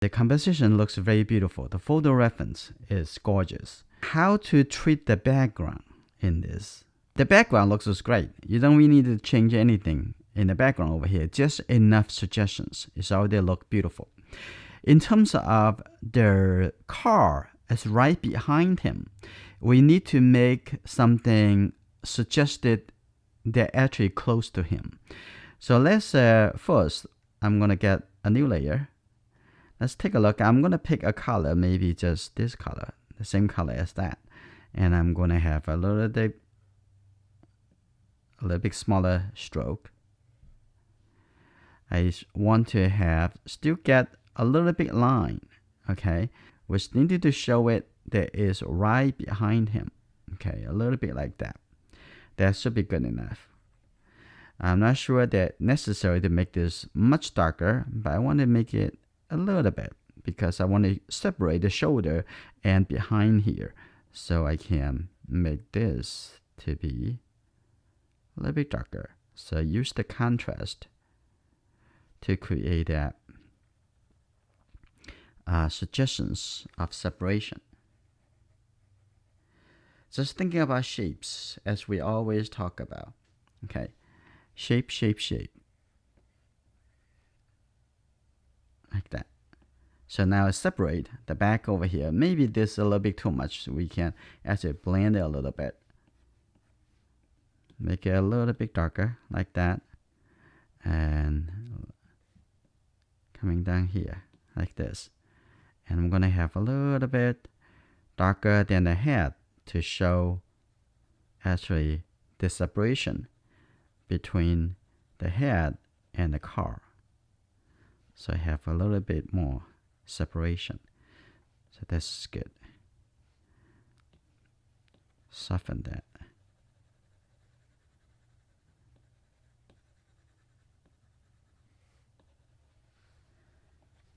The composition looks very beautiful. The photo reference is gorgeous. How to treat the background in this? The background looks great. You don't really need to change anything in the background over here. Just enough suggestions. It's already look beautiful. In terms of the car is right behind him, we need to make something suggested that actually close to him. So let's first, I'm going to get a new layer. Let's take a look. I'm going to pick a color, maybe just this color, the same color as that. And I'm going to have a little bit smaller stroke. I want to have, still get a little bit line, okay? We needed to show it that is right behind him, okay? A little bit like that. That should be good enough. I'm not sure that necessary to make this much darker, but I want to make it a little bit because I want to separate the shoulder and behind here, so I can make this to be a little bit darker. So use the contrast to create that suggestions of separation. Just thinking about shapes, as we always talk about. Okay, shape, shape, shape. Like that. So now I separate the back over here. Maybe this is a little bit too much, so we can actually blend it a little bit. Make it a little bit darker, like that. And coming down here, like this. And I'm going to have a little bit darker than the head to show actually the separation between the head and the car. So I have a little bit more separation. So that's good. Soften that.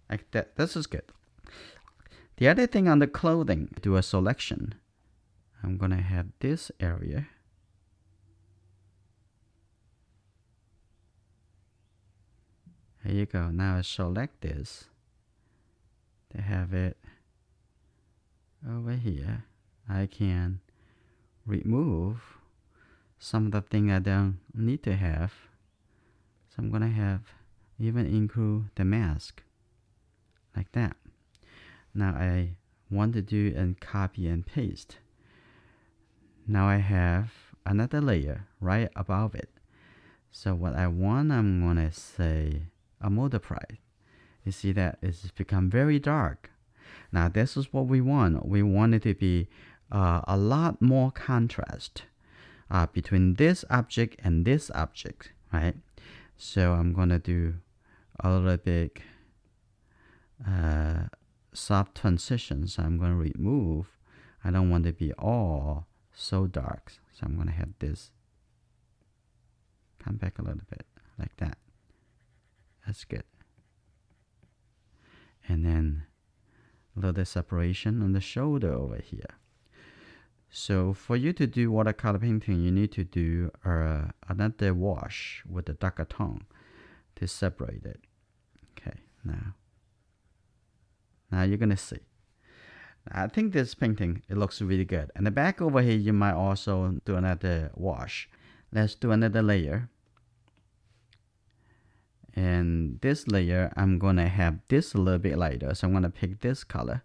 Like that. This is good. The other thing on the clothing, do a selection. I'm going to have this area. There you go. Now I select this to have it over here. I can remove some of the things I don't need to have. So I'm going to have even include the mask like that. Now I want to do and copy and paste. Now I have another layer right above it. So what I want, I'm going to say a multiply. You see that it's become very dark. Now this is what we want. We want it to be a lot more contrast between this object and this object, right? So I'm going to do a little bit soft transitions. I'm going to remove. I don't want it to be all so dark. So I'm going to have this come back a little bit like that. That's good. And then a little separation on the shoulder over here. So for you to do watercolor painting, you need to do another wash with a darker tone to separate it. Okay, now you're gonna see. I think this painting, it looks really good. And the back over here, you might also do another wash. Let's do another layer. And this layer, I'm gonna have this a little bit lighter. So I'm gonna pick this color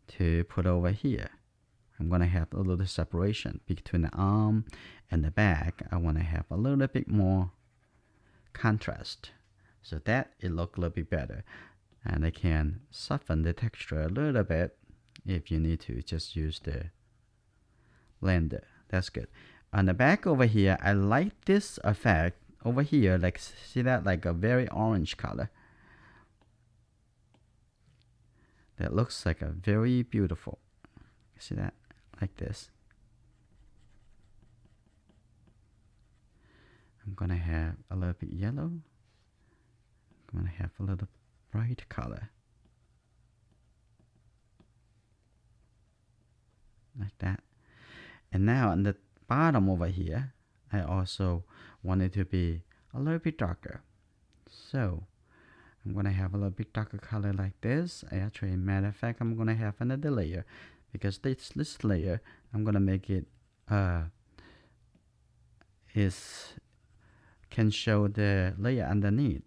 to put over here. I'm gonna have a little separation between the arm and the back. I wanna have a little bit more contrast, so that it look a little bit better. And I can soften the texture a little bit if you need to. Just use the blender. That's good. On the back over here, I like this effect over here. Like, see that, like a very orange color. That looks like a very beautiful. See that? Like this. I'm gonna have a little bit yellow. I'm gonna have a little bright color. Like that. And now on the bottom over here, I also want it to be a little bit darker. So I'm going to have a little bit darker color like this. Actually, matter of fact, I'm going to have another layer, because this layer, I'm going to make it can show the layer underneath.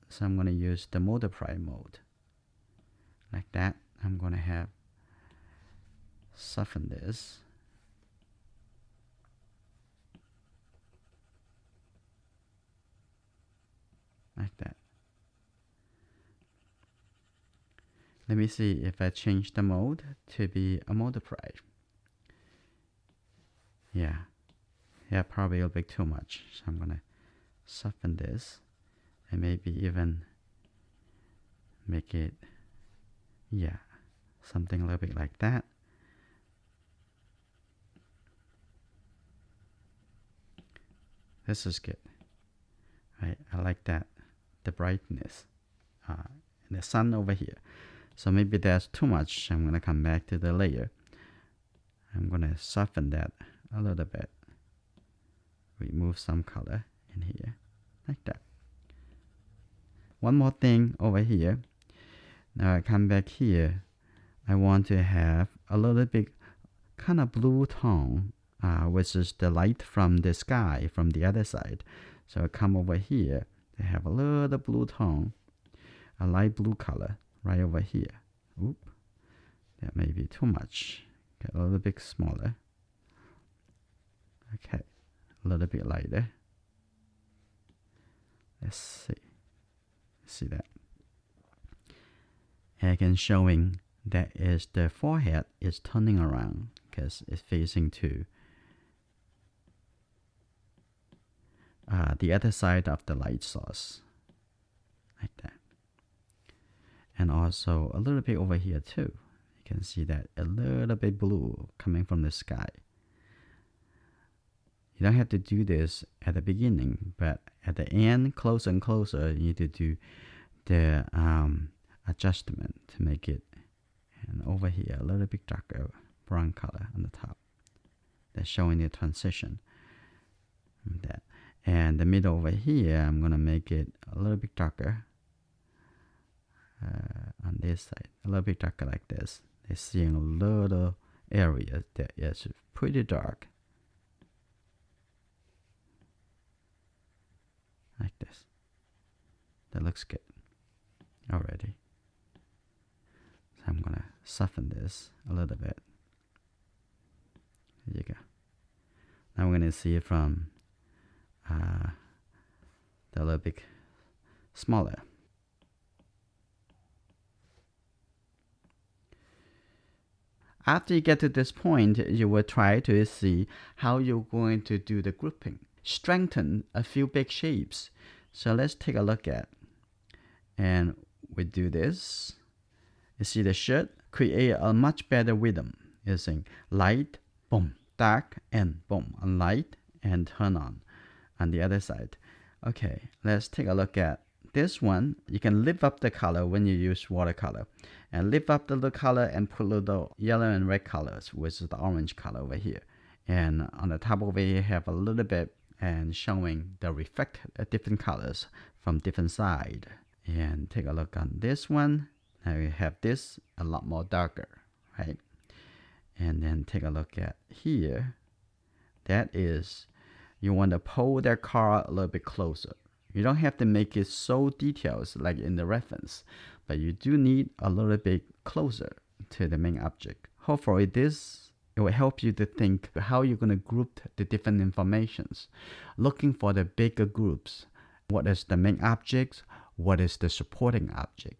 So I'm going to use the multiply mode. Like that. I'm going to have soften this. Like that. Let me see if I change the mode to be a multiply. Yeah, probably a bit too much. So I'm gonna soften this and maybe even make it, yeah, something a little bit like that. This is good. Right, I like that, the brightness, and the sun over here. So maybe that's too much. I'm gonna come back to the layer. I'm gonna soften that a little bit. Remove some color in here, like that. One more thing over here. Now I come back here. I want to have a little bit kind of blue tone, which is the light from the sky from the other side. So I come over here. They have a little blue tone, a light blue color right over here. Oop, that may be too much. Get a little bit smaller. Okay, a little bit lighter. Let's see. See that? And again, showing that is the forehead is turning around because it's facing to the other side of the light source, like that. And also a little bit over here too. You can see that a little bit blue coming from the sky. You don't have to do this at the beginning, but at the end, closer and closer, you need to do the adjustment to make it. And over here, a little bit darker brown color on the top. That's showing the transition. That. And the middle over here, I'm going to make it a little bit darker. On this side, a little bit darker like this. They're seeing a little area that is pretty dark. Like this. That looks good already. So I'm going to soften this a little bit. There you go. Now we're going to see it from the little bit smaller. After you get to this point, you will try to see how you're going to do the grouping. Strengthen a few big shapes. So let's take a look at. And we do this. You see the shirt? Create a much better rhythm using light, boom, dark, and boom, and light, and turn on the other side. Okay, let's take a look at this one. You can lift up the color when you use watercolor. And lift up the color and put little yellow and red colors, which is the orange color over here. And on the top over here, have a little bit and showing the reflect different colors from different side. And take a look on this one. Now we have this a lot more darker, right? And then take a look at here. That is, you want to pull that car a little bit closer. You don't have to make it so detailed like in the reference, but you do need a little bit closer to the main object. Hopefully it will help you to think how you're going to group the different informations. Looking for the bigger groups. What is the main object? What is the supporting object?